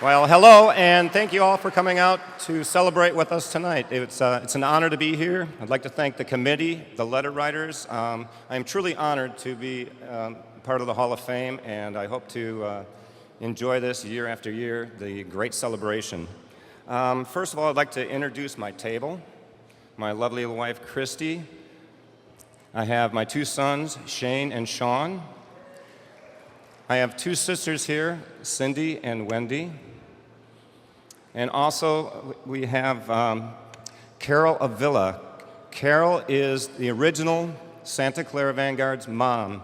Well, hello, and thank you all for coming out to celebrate with us tonight. It's an honor to be here. I'd like to thank the committee, the letter writers. I'm truly honored to be part of the Hall of Fame, and I hope to enjoy this year after year, the great celebration. First of all, I'd like to introduce my table, my lovely wife, Christy. I have my two sons, Shane and Sean. I have two sisters here, Cindy and Wendy. And also, we have Carol Avila. Carol is the original Santa Clara Vanguard's mom.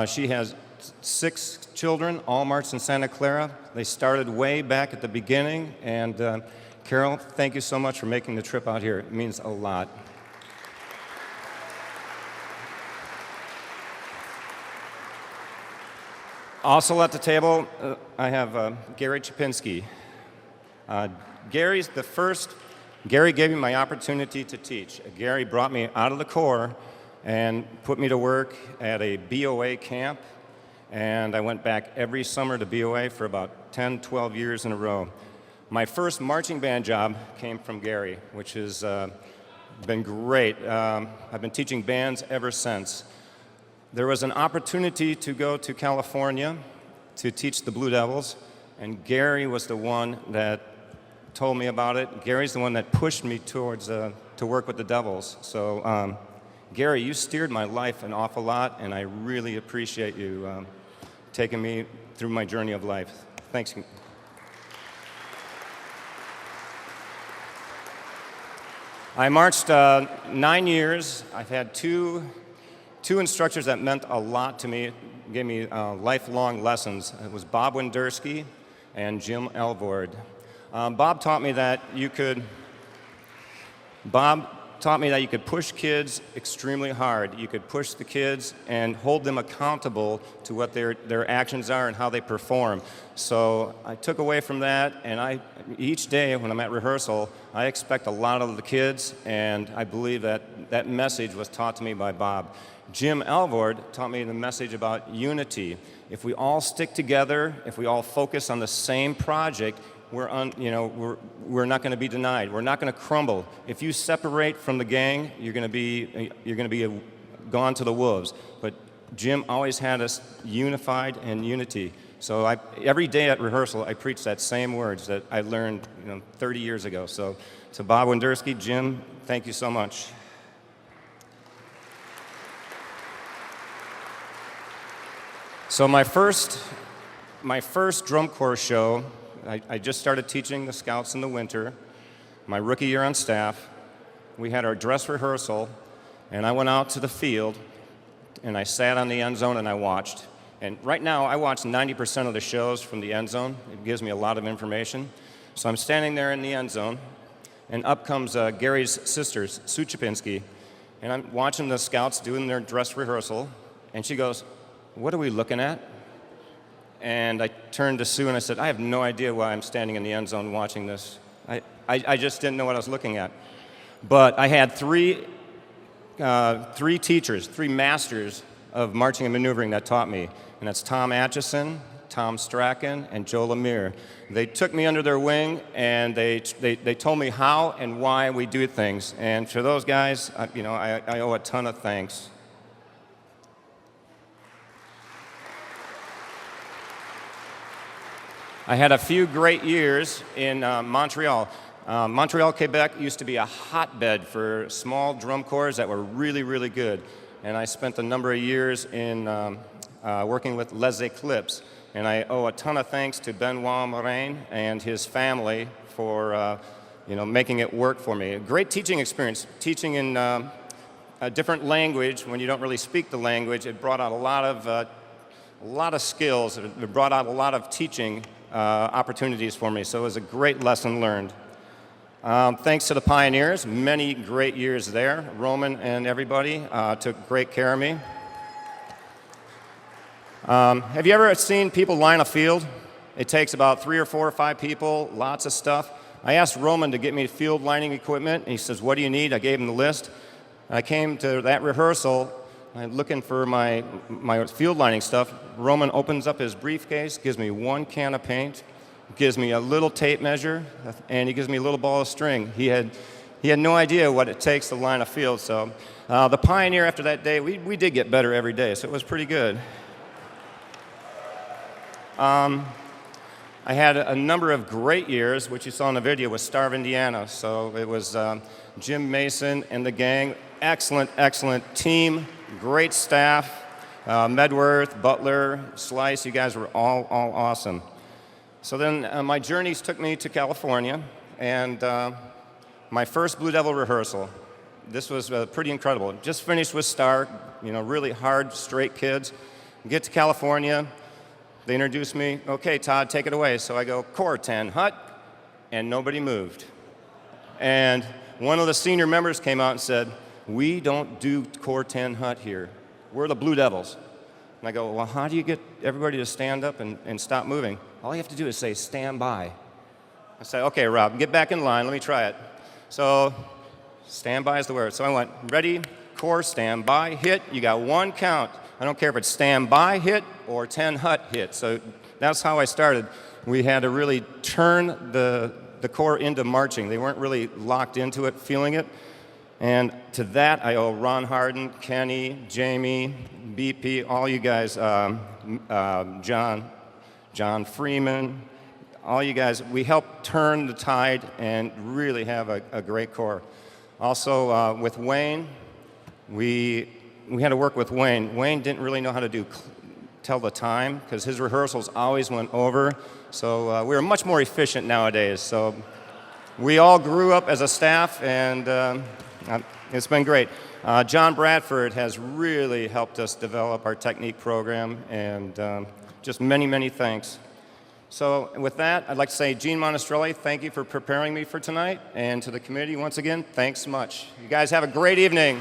She has 6 children, all marched in Santa Clara. They started way back at the beginning. And Carol, thank you so much for making the trip out here. It means a lot. Also at the table, I have Gary Chapinski. Gary gave me my opportunity to teach. Gary brought me out of the Corps and put me to work at a BOA camp, and I went back every summer to BOA for about 10, 12 years in a row. My first marching band job came from Gary, which has been great. I've been teaching bands ever since. There was an opportunity to go to California to teach the Blue Devils, and Gary was the one that told me about it. Gary's the one that pushed me towards to work with the Devils. So, Gary, you steered my life an awful lot, and I really appreciate you taking me through my journey of life. Thanks. I marched 9 years. I've had two instructors that meant a lot to me, gave me lifelong lessons. It was Bob Wendersky and Jim Elvord. Bob taught me that you could push kids extremely hard. You could push the kids and hold them accountable to what their actions are and how they perform. So I took away from that, and each day when I'm at rehearsal, I expect a lot of the kids, and I believe that message was taught to me by Bob. Jim Elvord taught me the message about unity. If we all stick together, if we all focus on the same project, we're not going to be denied. We're not going to crumble. If you separate from the gang, you're going to be gone to the wolves. But Jim always had us unified in unity. So every day at rehearsal, I preach that same words that I learned 30 years ago. So to Bob Wendersky, Jim, thank you so much. So my first drum corps show, I just started teaching the Scouts in the winter, my rookie year on staff. We had our dress rehearsal, and I went out to the field, and I sat on the end zone and I watched. And right now, I watch 90% of the shows from the end zone. It gives me a lot of information. So I'm standing there in the end zone, and up comes Gary's sister, Sue Chapinski, and I'm watching the Scouts doing their dress rehearsal, and she goes, "What are we looking at?" And I turned to Sue and I said, "I have no idea why I'm standing in the end zone watching this. I just didn't know what I was looking at." But I had three teachers, 3 masters of marching and maneuvering that taught me. And that's Tom Atchison, Tom Strachan, and Joe Lemire. They took me under their wing, and they told me how and why we do things. And for those guys, I owe a ton of thanks. I had a few great years in Montreal. Montreal, Quebec used to be a hotbed for small drum corps that were really, really good. And I spent a number of years in working with Les Eclipses. And I owe a ton of thanks to Benoit Morin and his family for making it work for me. A great teaching experience, teaching in a different language when you don't really speak the language. It brought out a lot of skills. It brought out a lot of teaching opportunities for me, so it was a great lesson learned. Thanks to the pioneers, many great years there. Roman and everybody took great care of me. Have you ever seen people line a field? It takes about 3 or 4 or 5 people, lots of stuff. I asked Roman to get me field lining equipment, and he says, "What do you need?" I gave him the list. I came to that rehearsal, I'm looking for my field lining stuff. Roman opens up his briefcase, gives me 1 can of paint, gives me a little tape measure, and he gives me a little ball of string. He had no idea what it takes to line a field. So the Pioneer, after that day, we did get better every day, so it was pretty good. I had a number of great years, which you saw in the video, with Starve, Indiana. So it was Jim Mason and the gang. Excellent, excellent team, great staff. Medworth, Butler, Slice, you guys were all awesome. So then my journeys took me to California, and my first Blue Devil rehearsal. This was pretty incredible. Just finished with Star, really hard, straight kids. Get to California. They introduced me, okay, Todd, take it away. So I go, Core 10, Hut, and nobody moved. And one of the senior members came out and said, we don't do Core 10 Hut here. We're the Blue Devils. And I go, well, how do you get everybody to stand up and stop moving? All you have to do is say, stand by. I said, okay, Rob, get back in line, let me try it. So, stand by is the word. So I went, ready, Core, stand by, hit, you got one count. I don't care if it's stand by hit or 10 Hut hit. So that's how I started. We had to really turn the Core into marching. They weren't really locked into it, feeling it. And to that, I owe Ron Harden, Kenny, Jamie, BP, all you guys, John Freeman, all you guys. We helped turn the tide and really have a great Core. Also, with Wayne, we had to work with Wayne. Wayne didn't really know how to tell the time because his rehearsals always went over. So we were much more efficient nowadays. So we all grew up as a staff, and it's been great. John Bradford has really helped us develop our technique program, and just many, many thanks. So with that, I'd like to say, Gene Monastrelli, thank you for preparing me for tonight, and to the committee, once again, thanks much. You guys have a great evening.